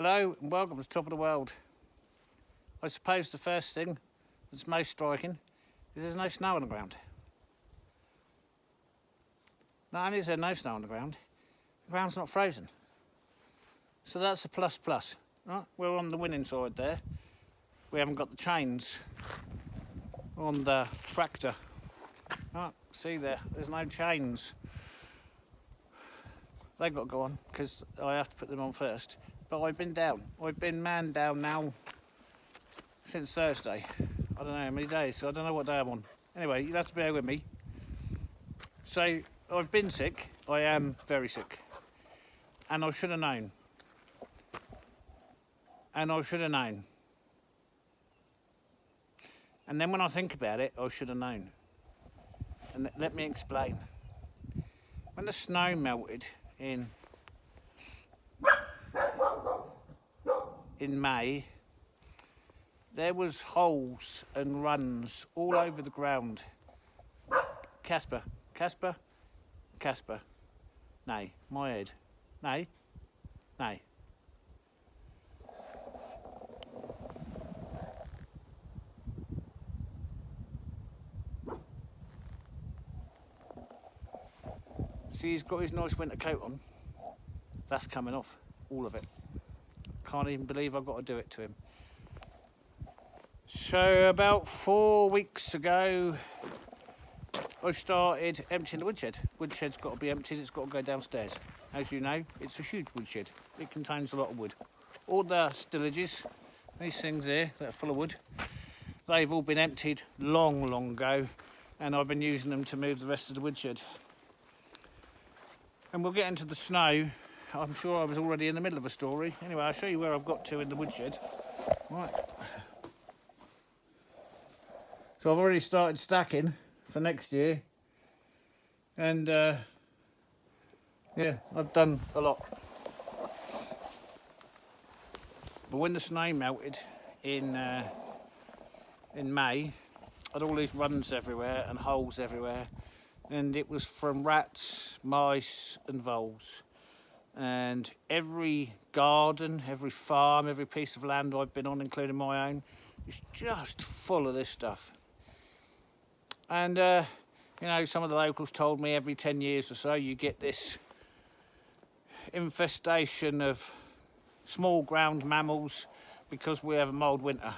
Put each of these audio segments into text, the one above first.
Hello and welcome to the top of the world. I suppose the first thing that's most striking is there's no snow on the ground. Not only is there no snow on the ground's not frozen. So that's a plus. Right? We're on the winning side there. We haven't got the chains on the tractor. Right, see there's no chains. They've got to go on because I have to put them on first. But I've been down. I've been man down now since Thursday. I don't know how many days, so I don't know what day I'm on. Anyway, you'll have to bear with me. So, I've been sick. I am very sick. And I should have known. And then when I think about it, I should have known. And let me explain. When the snow melted in May, there was holes and runs all over the ground. Casper. Nay, my head. Nay. See, he's got his nice winter coat on. That's coming off, all of it. Can't even believe I've got to do it to him. So about 4 weeks ago, I started emptying the woodshed. Woodshed's got to be emptied, it's got to go downstairs. As you know, it's a huge woodshed. It contains a lot of wood. All the stillages, these things here that are full of wood, they've all been emptied long ago, and I've been using them to move the rest of the woodshed. And we'll get into the snow. I'm sure I was already in the middle of a story. Anyway, I'll show you where I've got to in the woodshed. Right. So I've already started stacking for next year. And yeah, I've done a lot. But when the snow melted in May, I had all these runs everywhere and holes everywhere. And it was from rats, mice and voles. And every garden, every farm, every piece of land I've been on, including my own, is just full of this stuff. And, you know, some of the locals told me every 10 years or so you get this infestation of small ground mammals because we have a mild winter.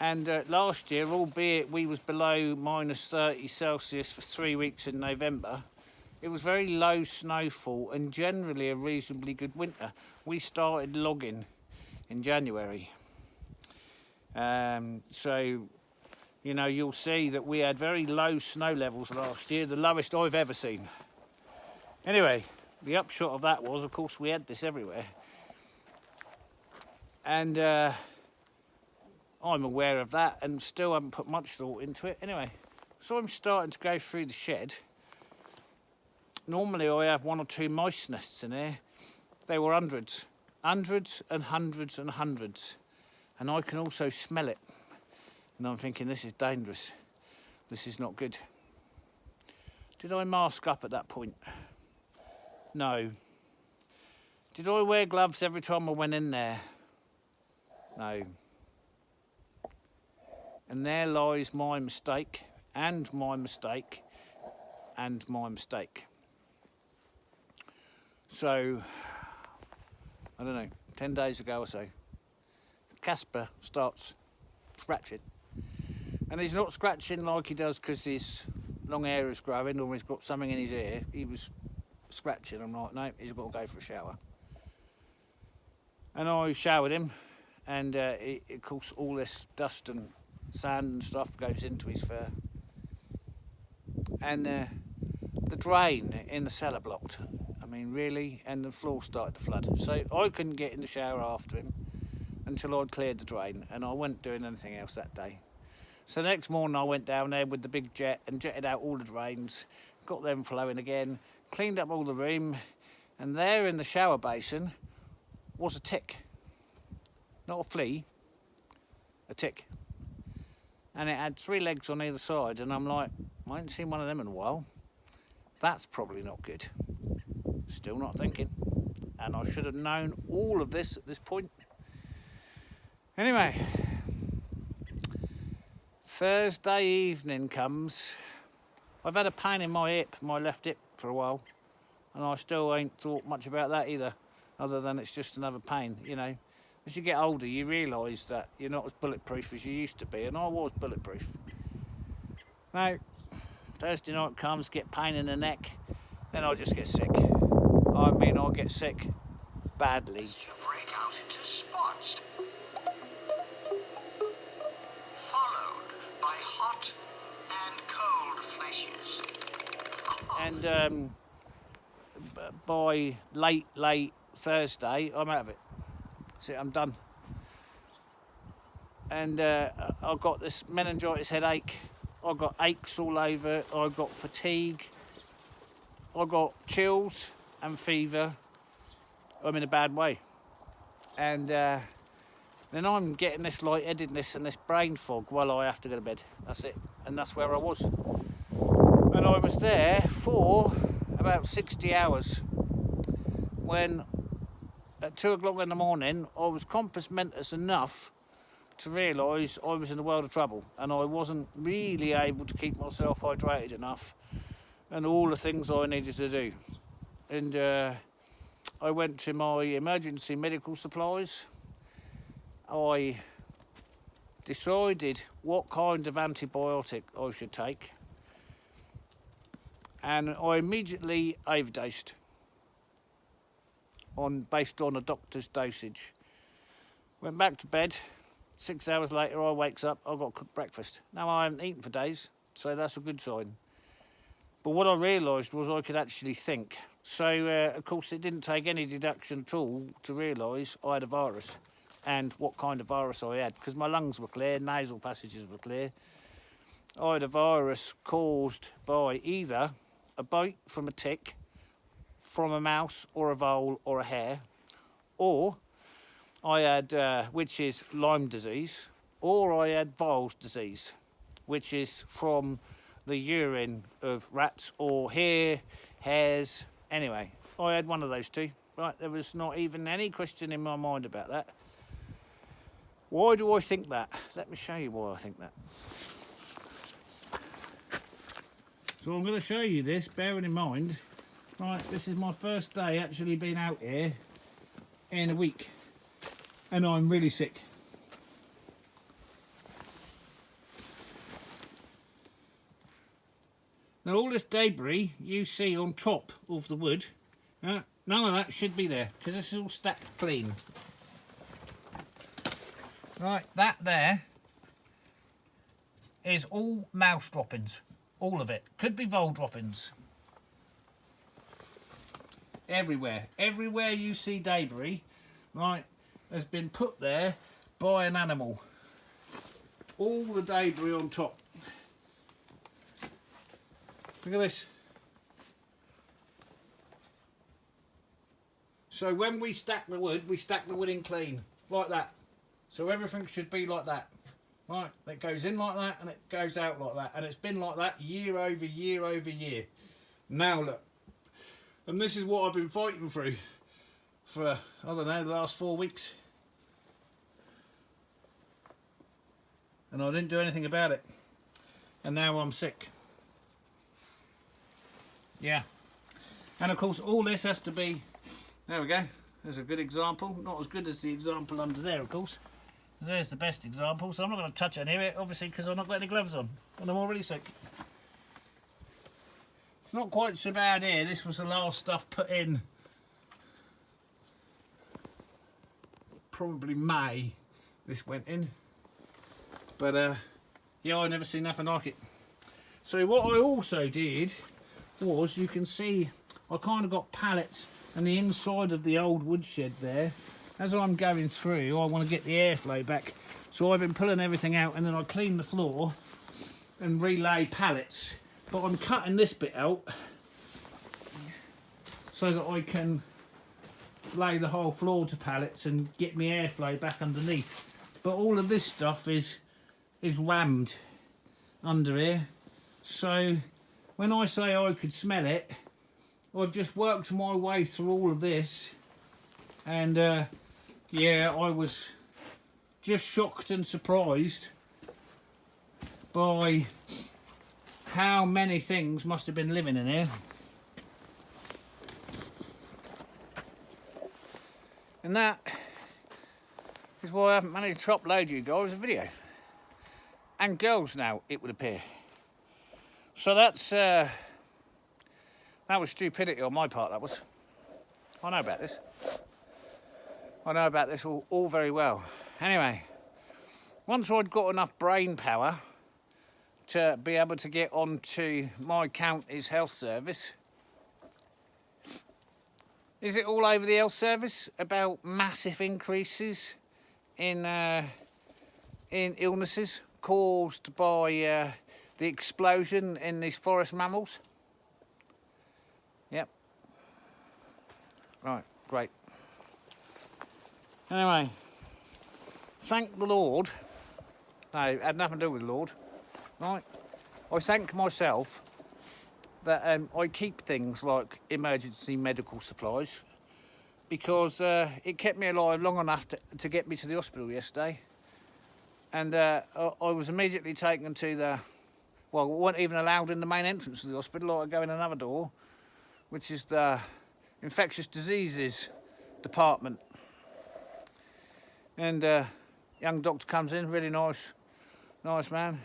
And last year, albeit we was below -30 Celsius for 3 weeks in November, it was very low snowfall and generally a reasonably good winter. We started logging in January. So, you know, you'll see that we had very low snow levels last year, the lowest I've ever seen. Anyway, the upshot of that was, of course, we had this everywhere. And I'm aware of that and still haven't put much thought into it. Anyway, so I'm starting to go through the shed. Normally I have 1 or 2 mice nests in there. They were hundreds. And I can also smell it. And I'm thinking, this is dangerous. This is not good. Did I mask up at that point? No. Did I wear gloves every time I went in there? No. And there lies my mistake, and my mistake, and my mistake. So, I don't know, 10 days ago or so, Casper starts scratching. And he's not scratching like he does because his long hair is growing or he's got something in his ear. He was scratching. I'm like, no, he's got to go for a shower. And I showered him, and of course all this dust and sand and stuff goes into his fur. And the drain in the cellar blocked. I mean, really, and the floor started to flood. So I couldn't get in the shower after him until I'd cleared the drain, and I wasn't doing anything else that day. So the next morning I went down there with the big jet and jetted out all the drains, got them flowing again, cleaned up all the room, and there in the shower basin was a tick. Not a flea, a tick. And it had 3 legs on either side, and I'm like, I ain't seen one of them in a while. That's probably not good. Still not thinking. and I should have known all of this at this point. Anyway, Thursday evening comes. I've had a pain in my hip, my left hip, for a while, and I still ain't thought much about that either, other than it's just another pain, you know. As you get older, you realise that you're not as bulletproof as you used to be, and I was bulletproof. Now, Thursday night comes, get pain in the neck, then I just get sick. I mean, I get sick badly. You break out into spots, followed by hot and cold flashes. And by late Thursday, I'm out of it. That's it, I'm done. And I've got this meningitis headache. I've got aches all over. I've got fatigue. I've got chills and fever. I'm in a bad way. And then I'm getting this lightheadedness and this brain fog while I have to go to bed. That's it. And that's where I was. And I was there for about 60 hours when at 2 o'clock in the morning I was compass mentis enough to realise I was in a world of trouble, and I wasn't really able to keep myself hydrated enough and all the things I needed to do. And I went to my emergency medical supplies. I decided what kind of antibiotic I should take, and I immediately overdosed based on a doctor's dosage. Went back to bed. 6 hours later I wakes up, I've got cooked breakfast. Now I haven't eaten for days, so that's a good sign. But what I realised was I could actually think. So of course it didn't take any deduction at all to realise I had a virus, and what kind of virus I had, because my lungs were clear, nasal passages were clear. I had a virus caused by either a bite from a tick, from a mouse or a vole or a hare, or I had, which is Lyme disease, or I had weils disease, which is from the urine of rats or hares. Anyway, I had one of those two. Right, there was not even any question in my mind about that. Why do I think that? Let me show you why I think that. So I'm going to show you this, bearing in mind, right, this is my first day actually being out here in a week. And I'm really sick. Now all this debris you see on top of the wood, none of that should be there, because this is all stacked clean. Right, that there is all mouse droppings, all of it. Could be vole droppings. Everywhere you see debris, right, has been put there by an animal. All the debris on top. Look at this. So when we stack the wood in clean, like that. So everything should be like that. Right, it goes in like that and it goes out like that. And it's been like that year over year over year. Now look. And this is what I've been fighting through for, I don't know, the last 4 weeks. And I didn't do anything about it. And now I'm sick. Yeah. And of course all this has to be, there we go, there's a good example. Not as good as the example under there, of course. There's the best example, so I'm not going to touch any of it, obviously, because I've not got any gloves on. And I'm already sick. It's not quite so bad here. This was the last stuff put in. Probably May this went in. But yeah, I never seen nothing like it. So what I also did was, you can see I kind of got pallets and the inside of the old woodshed there. As I'm going through, I want to get the airflow back. So I've been pulling everything out, and then I clean the floor and relay pallets. But I'm cutting this bit out so that I can lay the whole floor to pallets and get my airflow back underneath. But all of this stuff is rammed under here. So when I say I could smell it, I've just worked my way through all of this And yeah, I was just shocked and surprised by how many things must have been living in here. And that is why I haven't managed to upload you guys a video. And girls now, it would appear. So that's that was stupidity on my part, that was. I know about this. I know about this all very well. Anyway, once I'd got enough brain power to be able to get onto my county's health service. Is it all over the health service about massive increases in illnesses caused by the explosion in these forest mammals? Yep. Right, great. Anyway, thank the Lord. No, it had nothing to do with the Lord. Right? I thank myself that I keep things like emergency medical supplies because it kept me alive long enough to get me to the hospital yesterday. And I was immediately taken to the... Well, we weren't even allowed in the main entrance of the hospital. I go in another door, which is the infectious diseases department. And young doctor comes in, really nice man.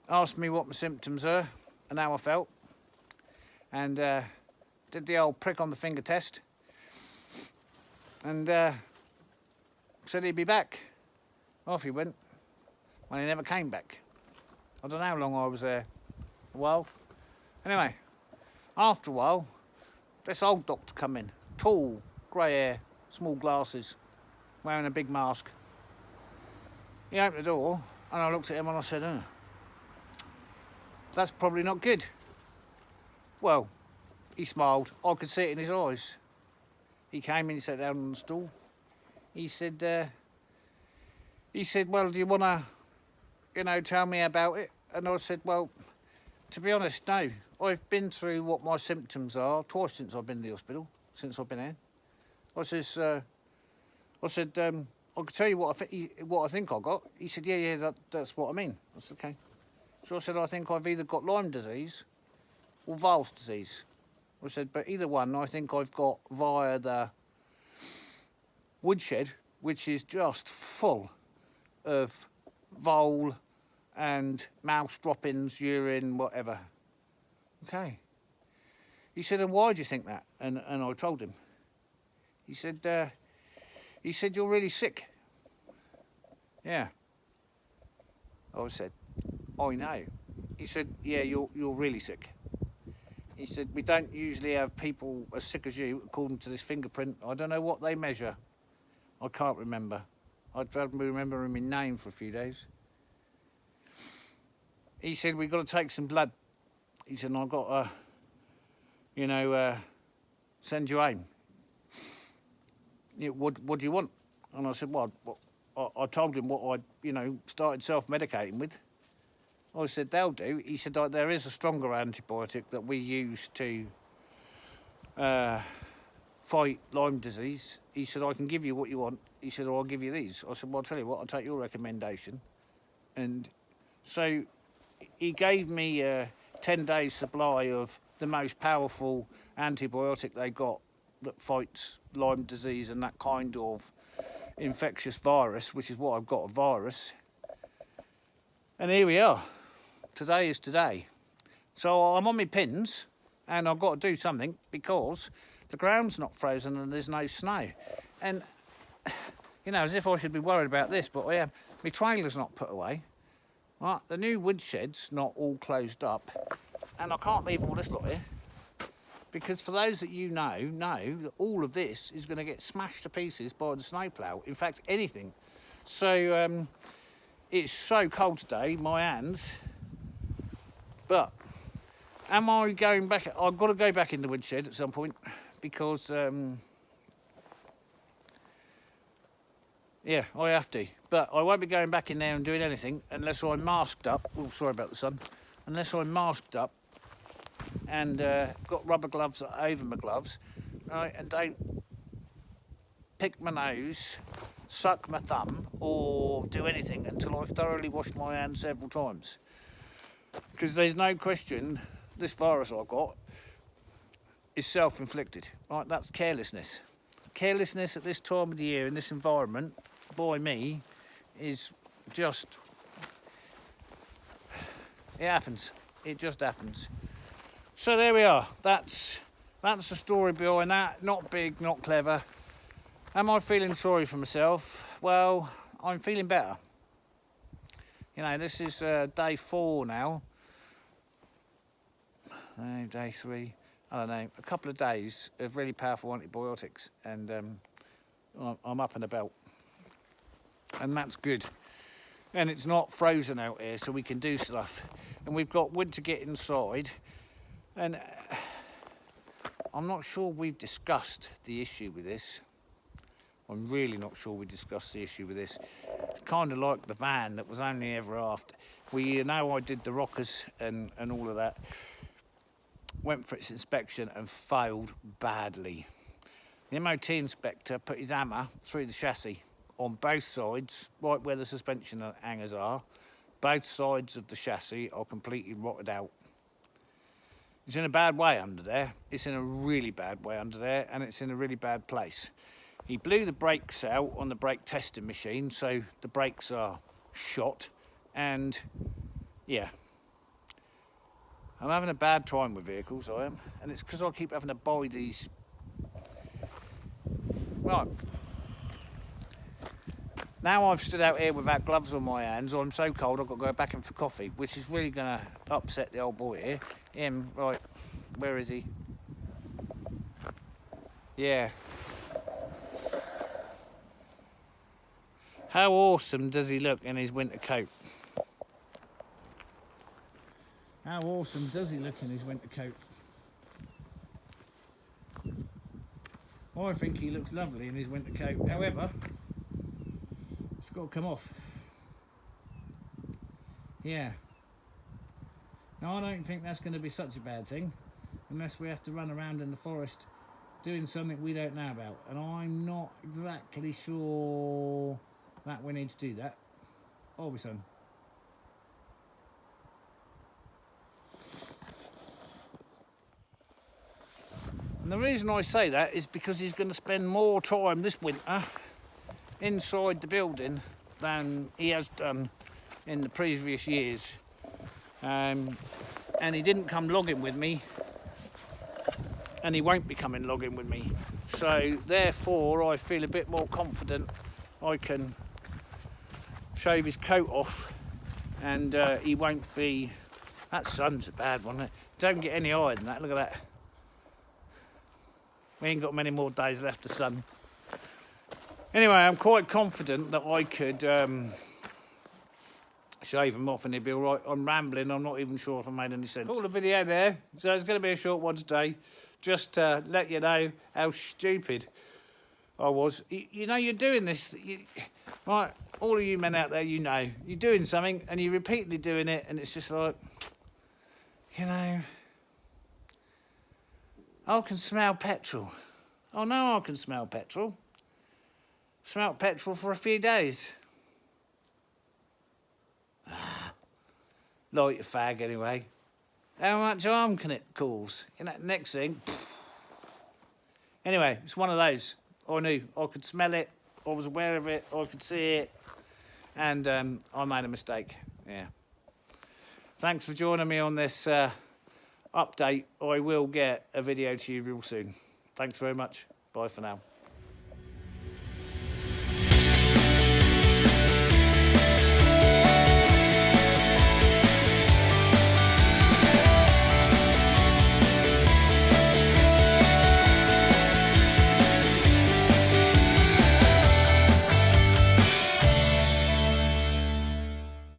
Asked me what my symptoms are and how I felt. And did the old prick on the finger test. And said he'd be back. Off he went. Well, he never came back. I don't know how long I was there. A while. Anyway, after a while, this old doctor come in. Tall, grey hair, small glasses, wearing a big mask. He opened the door and I looked at him and I said, oh, that's probably not good. Well, he smiled. I could see it in his eyes. He came in, he sat down on the stool. He said, well, do you want to, tell me about it? And I said, well, to be honest, no. I've been through what my symptoms are twice since I've been in the hospital, since I've been here. I said, I could tell you what I think I got. He said, yeah, that's what I mean. I said, okay. So I said, I think I've either got Lyme disease or weils disease. I said, but either one I think I've got via the woodshed, which is just full of vole and mouse droppings, urine, whatever. Okay. He said, and why do you think that? And I told him. He said, you're really sick. Yeah. I said, I know. He said, yeah, you're really sick. He said, we don't usually have people as sick as you, according to this fingerprint. I don't know what they measure. I can't remember. I don't remember my name for a few days. He said, we've got to take some blood. He said, and I've got to, send you home. What do you want? And I said, well, I told him what I, started self-medicating with. I said, they'll do. He said, there is a stronger antibiotic that we use to fight Lyme disease. He said, I can give you what you want. He said, I'll give you these. I said, well, I'll tell you what, I'll take your recommendation. And so he gave me a 10 days supply of the most powerful antibiotic they got that fights Lyme disease and that kind of infectious virus, which is what I've got, a virus. And here we are. Today is today. So I'm on my pins and I've got to do something because the ground's not frozen and there's no snow. And, as if I should be worried about this, but I am. My trailer's not put away. Right, the new woodshed's not all closed up. And I can't leave all this lot here. Because for those that know that all of this is going to get smashed to pieces by the snowplow. In fact, anything. So it's so cold today, my hands. But am I going back? I've got to go back in the woodshed at some point because, yeah, I have to. But I won't be going back in there and doing anything unless I'm masked up. Oh, sorry about the sun. Unless I'm masked up and got rubber gloves over my gloves, right, and don't pick my nose, suck my thumb, or do anything until I've thoroughly washed my hands several times. Because there's no question this virus I've got is self-inflicted. Right, that's carelessness. Carelessness at this time of the year in this environment, by me, is just... it happens. It just happens. So there we are. That's the story behind that. Not big, not clever. Am I feeling sorry for myself? Well, I'm feeling better. You know, this is day 4 now. No, day 3. I don't know. A couple of days of really powerful antibiotics, and I'm up and about. And that's good. And it's not frozen out here, so we can do stuff. And we've got wood to get inside. And I'm not sure we've discussed the issue with this. I'm really not sure we discussed the issue with this. It's kind of like the van that was only ever after. You know, I did the rockers and all of that. Went for its inspection and failed badly. The MOT inspector put his hammer through the chassis on both sides, right where the suspension hangers are. Both sides of the chassis are completely rotted out. It's in a bad way under there. It's in a really bad way under there, and it's in a really bad place. He blew the brakes out on the brake testing machine, so the brakes are shot, and yeah. I'm having a bad time with vehicles, I am, and it's because I keep having to buy these. Right. Now I've stood out here without gloves on my hands, I'm so cold I've got to go back in for coffee, which is really going to upset the old boy here. Him, right, where is he? Yeah. How awesome does he look in his winter coat? How awesome does he look in his winter coat? I think he looks lovely in his winter coat. However, it's got to come off. Yeah. Now, I don't think that's going to be such a bad thing, unless we have to run around in the forest doing something we don't know about. And I'm not exactly sure that we need to do that. Are we, son? And the reason I say that is because he's going to spend more time this winter inside the building than he has done in the previous years. And he didn't come logging with me, and he won't be coming logging with me. So therefore I feel a bit more confident I can shave his coat off, and he won't be... That sun's a bad one. Don't get any higher than that. Look at that. We ain't got many more days left of sun. Anyway, I'm quite confident that I could shave him off and he'd be all right. I'm rambling. I'm not even sure if I made any sense. Call the video there. So it's going to be a short one today. Just to let you know how stupid I was. You know, you're doing this. Right, all of you men out there, you know, you're doing something and you're repeatedly doing it, and it's just like, you know, I can smell petrol. Oh no, I can smell petrol. Smelt petrol for a few days. Light your fag anyway. How much harm can it cause? You know, next thing. Anyway, it's one of those. I knew. I could smell it. I was aware of it. I could see it. And I made a mistake. Yeah. Thanks for joining me on this update. I will get a video to you real soon. Thanks very much. Bye for now.